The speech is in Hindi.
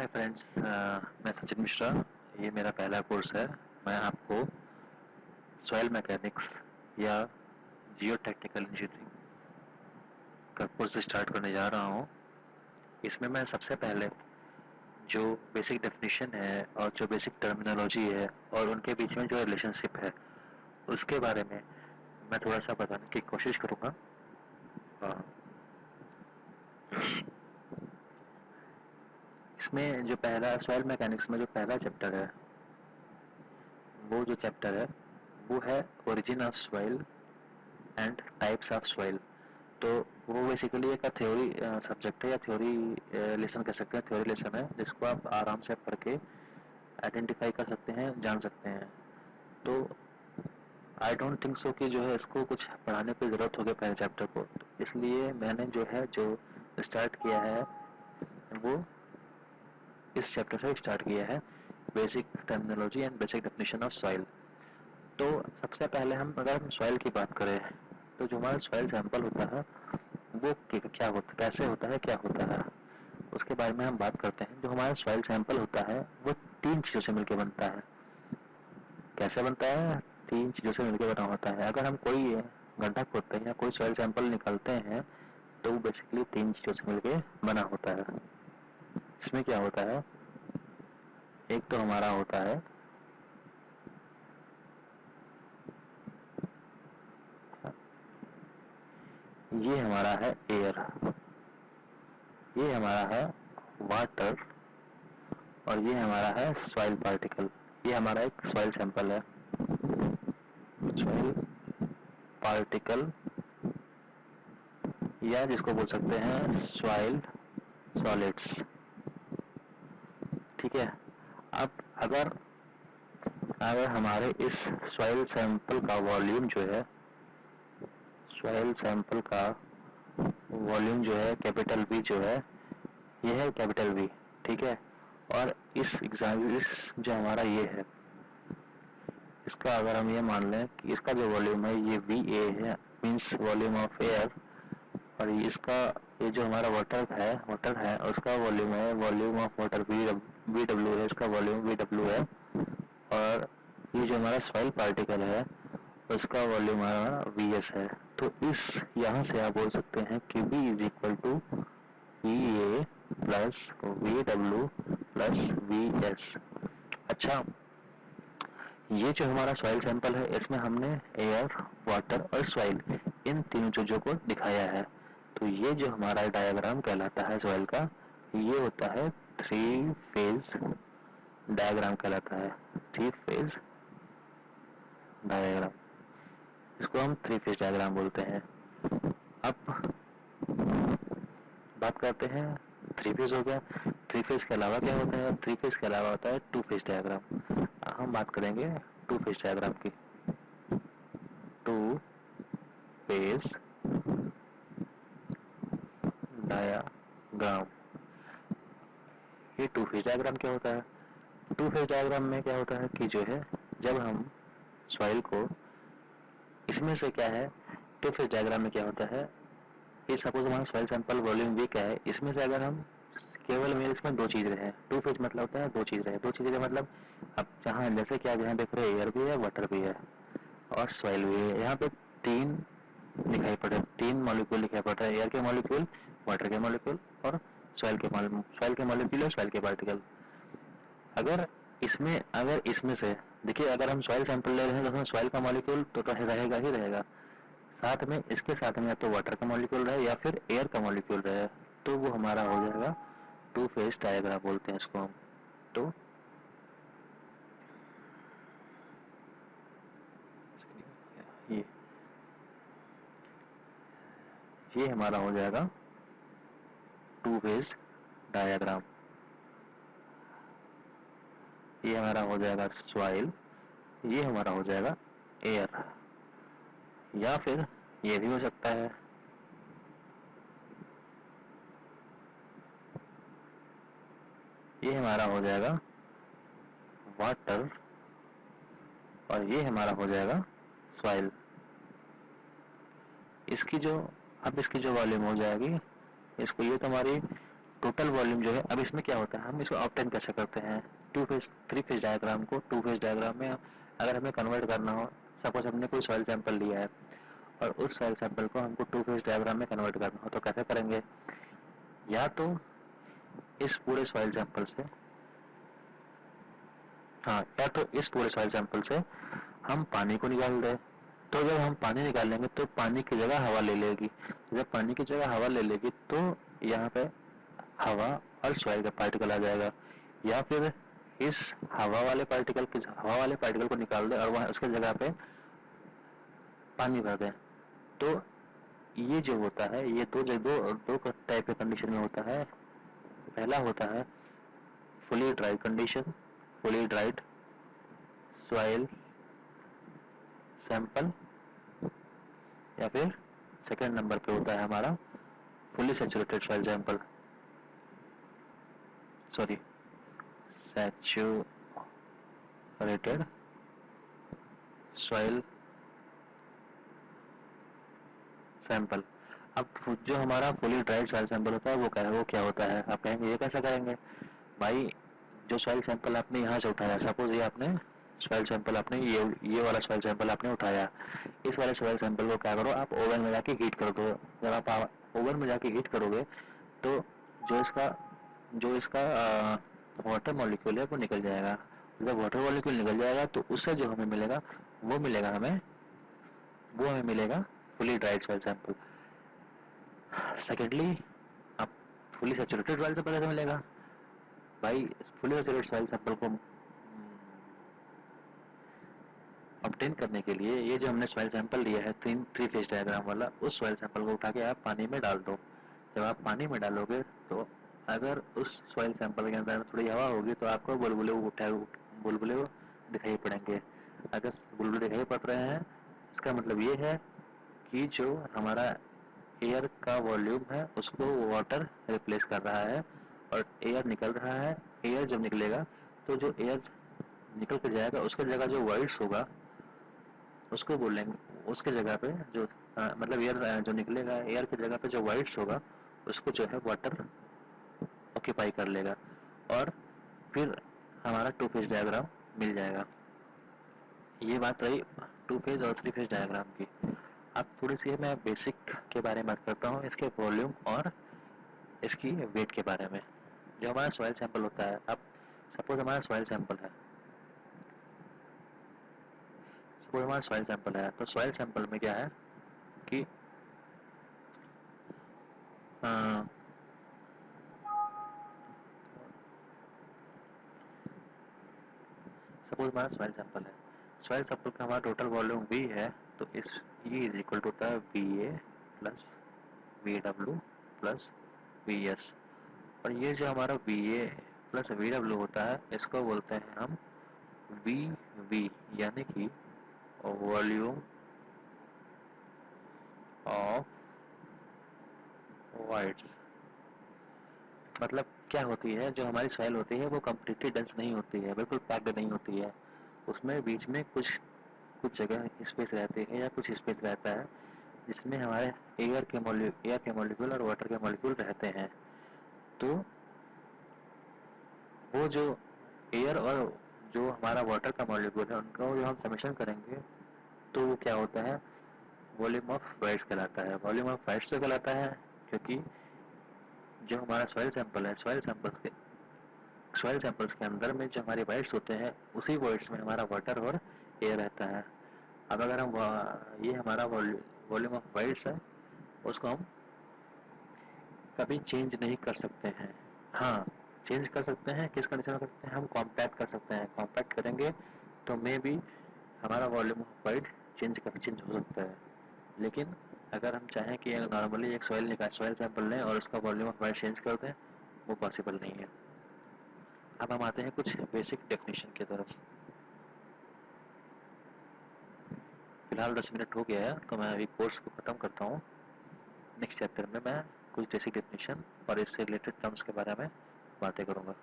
हाय फ्रेंड्स, मैं सचिन मिश्रा। ये मेरा पहला कोर्स है। मैं आपको सॉइल मैकेनिक्स या जियो टेक्निकल इंजीनियरिंग का कोर्स स्टार्ट करने जा रहा हूँ। इसमें मैं सबसे पहले जो बेसिक डेफिनेशन है और जो बेसिक टर्मिनोलॉजी है और उनके बीच में जो रिलेशनशिप है उसके बारे में मैं थोड़ा सा बताने की कोशिश करूँगा। इसमें जो पहला सॉइल मैकेनिक्स में जो पहला चैप्टर है, वो जो चैप्टर है वो है origin of soil and types of soil. तो वो बेसिकली एक थ्योरी सब्जेक्ट है या थ्योरी लेसन कह सकते हैं। थ्योरी लेसन है जिसको आप आराम से पढ़ के आइडेंटिफाई कर सकते हैं, जान सकते हैं। तो आई डोंट थिंक सो कि जो है इसको कुछ पढ़ाने की ज़रूरत होगी पहले चैप्टर को। तो इसलिए मैंने जो है जो स्टार्ट किया है वो इस चैप्टर से स्टार्ट किया है, basic terminology and basic definition of soil. तो सबसे पहले हम अगर हम सॉइल की बात करें तो जो हमारा सॉइल सैंपल होता है वो क्या होता, कैसे होता है, क्या होता है, उसके बारे में हम बात करते हैं। जो हमारा सॉइल सैंपल होता है वो तीन चीज़ों से मिलकर बनता है। कैसे बनता है? तीन चीज़ों से मिलकर बना होता है। अगर हम कोई गड्ढा खोदते हैं या कोई सॉइल सैंपल निकालते हैं तो वो बेसिकली तीन चीज़ों से मिलकर बना होता है। इसमें क्या होता है? एक तो हमारा होता है ये हमारा है एयर, ये हमारा है वाटर और ये हमारा है सॉइल पार्टिकल। ये हमारा एक सॉइल सैंपल है, सॉइल पार्टिकल या जिसको बोल सकते हैं सॉइल सॉलिड्स। ठीक है। अब अगर अगर हमारे इस सॉइल सैंपल का वॉल्यूम जो है, सॉइल सैंपल का वॉल्यूम जो है कैपिटल वी जो है, ये है कैपिटल वी। ठीक है। और इस जो हमारा ये है, इसका अगर हम ये मान लें कि इसका जो वॉल्यूम है ये वी ए है, मीन्स वॉल्यूम ऑफ एयर। और इसका ये जो हमारा वाटर है उसका वॉल्यूम है volume of water V W है, इसका वॉल्यूम वी डब्ल्यू है। और ये जो हमारा सॉइल पार्टिकल है उसका वॉल्यूम हमारा वी एस है। तो इस यहाँ से आप बोल सकते हैं कि V is equal to V A plus V W plus V S. अच्छा, ये जो हमारा सॉइल सैंपल है इसमें हमने एयर, वाटर और सॉइल इन तीनों चीजों को दिखाया है। तो ये जो हमारा डायग्राम कहलाता है सॉइल का, ये होता है थ्री फेज डायग्राम कहलाता है। थ्री फेज डायग्राम, इसको हम थ्री फेज डायग्राम बोलते हैं। अब बात करते हैं, थ्री फेज हो गया। थ्री फेज के अलावा क्या होता है? थ्री फेज के अलावा होता है टू फेज डायग्राम। हम बात करेंगे टू फेज डायग्राम की। टू फेज डायग्राम, ये टू फेज डायग्राम क्या होता है? टू फेज डायग्राम में क्या होता है कि जो है जब हम सॉइल को, इसमें से क्या है, टू फेज डायग्राम में क्या होता है, ये सपोज हमारा सॉइल सैंपल वॉल्यूम वी क्या है, इसमें से अगर हम केवल मेरे इसमें दो चीज रहे, टू फेज मतलब होता है दो चीज रहे। दो चीजें मतलब अब जहाँ जैसे कि आप यहाँ देख रहे हैं एयर भी है, वाटर भी है और सॉइल भी है। यहाँ पे तीन दिखाई पड़ रहे, तीन मॉलिक्यूल दिखाई पड़ रहा है, एयर के मॉलिक्यूल, वाटर के मॉलिक्यूल और सॉइल के मॉलिक्यूल और सॉइल के पार्टिकल। अगर इसमें से देखिए, अगर हम सॉइल सैंपल ले रहे हैं तो उसमें सॉइल का मॉलिक्यूल तो रहेगा ही रहेगा, साथ में इसके साथ में या तो वाटर का मॉलिक्यूल रहे या फिर एयर का मॉलिक्यूल रहे, तो वो हमारा हो जाएगा टू फेज डायग्राम बोलते हैं इसको हम। तो ये ये हमारा हो जाएगा टू फेज डायग्राम। ये हमारा हो जाएगा सॉइल, ये हमारा हो जाएगा एयर, या फिर ये भी हो सकता है ये हमारा हो जाएगा वाटर और ये हमारा हो जाएगा सॉइल। इसकी जो वॉल्यूम हो जाएगी, इसको ये तो हमारी टोटल वॉल्यूम जो है, अब इसमें क्या होता है, हम इसको ऑब्टेन कैसे करते हैं, two phase three phase diagram को टू फेज डायग्राम में अगर हमें कन्वर्ट करना हो, सपोज हमने कोई सॉइल सैंपल लिया है और उस सॉइल सैंपल को हमको टू फेज डायग्राम में कन्वर्ट करना हो, तो कैसे करेंगे, या तो इस पूरे सॉइल सैंपल से, हाँ, या तो इस पूरे सॉइल सैंपल से हम पानी को निकाल दें, तो जब हम पानी निकालेंगे तो पानी की जगह हवा ले लेगी, जब पानी की जगह हवा ले लेगी तो यहाँ पे हवा और सॉइल का पार्टिकल आ जाएगा, या फिर इस हवा वाले पार्टिकल को निकाल दें और वहाँ उसके जगह पे पानी भर दें। तो ये जो होता है, ये दो टाइप के कंडीशन में होता है। पहला होता है fully dry condition, fully dried soil sample, या फिर सेकेंड नंबर पे होता है हमारा fully saturated soil sample, sorry saturated soil sample. अब जो हमारा फुली ड्राइड सॉइल सैंपल होता है वो क्या होता है, आप कहेंगे ये कैसे करेंगे भाई, जो सॉइल सैंपल आपने यहाँ से उठाया, सपोज ये आपने सॉइल सैंपल आपने ये वाला सॉइल सैंपल आपने उठाया, इस वाले सॉइल सैंपल को क्या करो, आप ओवन में जाके हीट कर दो। जब आप ओवन में जाके हीट करोगे तो जो इसका वाटर मॉलिक्यूल है वो निकल जाएगा। जब वाटर मॉलिक्यूल निकल जाएगा तो उससे जो हमें मिलेगा वो हमें मिलेगा fully dried soil sample. Secondly, आप फुली सैचुरेटेड सॉइल सैंपल कैसे मिलेगा भाई, फुली सैचुरेटेड सॉइल सैंपल को ऑब्टेन करने के लिए ये जो हमने सॉइल सैंपल लिया है थ्री फेज डायग्राम वाला, उस सॉइल सैंपल को उठा के आप पानी में डाल दो। जब आप पानी में डालोगे तो अगर उस सॉइल सैंपल के अंदर थोड़ी हवा होगी तो आपको बुलबुले दिखाई पड़ेंगे। अगर बुलबुले दिखाई पड़ रहे हैं, इसका मतलब ये है कि जो हमारा एयर का वॉल्यूम है उसको वाटर रिप्लेस कर रहा है और एयर निकल रहा है। एयर जब निकलेगा तो जो एयर निकल के जाएगा उसके जगह जो वर्ड्स होगा उसको बोलेंगे, उसके जगह पे जो मतलब एयर जो निकलेगा, एयर की जगह पे जो वाइट्स होगा उसको जो है वाटर ऑक्यूपाई कर लेगा और फिर हमारा टू फेज डायग्राम मिल जाएगा। ये बात रही टू फेज और थ्री फेज डायग्राम की। अब थोड़ी सी मैं बेसिक के बारे में बात करता हूँ, इसके वॉल्यूम और इसकी वेट के बारे में। जो हमारा सॉइल सैंपल होता है, अब सपोज हमारा सॉइल सैंपल है, तो सॉइल सैंपल में क्या है कि सपोज हमारा सॉइल सैंपल है, सॉइल सैंपल का हमारा टोटल वॉल्यूम V है, तो इस ये इज इक्वल टू होता है VA plus VW plus VS। और ये जो हमारा VA प्लस VW होता है इसको बोलते हैं हम VV, यानी कि वॉल्यूम ऑफ वाइड्स। मतलब क्या होती है, जो हमारी सॉइल होती है वो कम्प्लीटली डेंस नहीं होती है, बिल्कुल पैक्ड नहीं होती है, उसमें बीच में कुछ जगह स्पेस रहती है या कुछ स्पेस रहता है जिसमें हमारे एयर के मॉलिक्यूल और वाटर के मॉलिक्यूल रहते हैं। तो वो जो एयर और जो हमारा वाटर का मॉलिक्यूल है उनका जो हम समेशन करेंगे तो वो क्या होता है, वॉल्यूम ऑफ वाइड्स कहलाता है। वॉल्यूम ऑफ वाइड्स तो कहलाता है क्योंकि जो हमारा सॉइल सैंपल है, सॉइल सैंपल्स के अंदर में जो हमारे वाइड्स होते हैं उसी वाइड्स में हमारा वाटर और एयर रहता है। अब अगर हम ये हमारा वॉल्यूम ऑफ वाइड्स है उसको हम कभी चेंज नहीं कर सकते हैं। हाँ, चेंज कर सकते हैं, किस कंडीशन में कर सकते हैं, हम कॉम्पैक्ट कर सकते हैं। कॉम्पैक्ट करेंगे तो मे भी हमारा वॉल्यूम ऑफ वाइड चेंज हो सकता है। लेकिन अगर हम चाहें कि नॉर्मली एक सॉइल सैंपल लें और उसका वॉल्यूम ऑफ वाइड चेंज कर दें, वो पॉसिबल नहीं है। अब हम आते हैं कुछ बेसिक डेफिनेशन की तरफ। फिलहाल 10 मिनट हो गया है तो मैं अभी कोर्स को ख़त्म करता हूँ। नेक्स्ट चैप्टर में मैं कुछ बेसिक डेफिनेशन और इससे रिलेटेड टर्म्स के बारे में बातें करूँगा।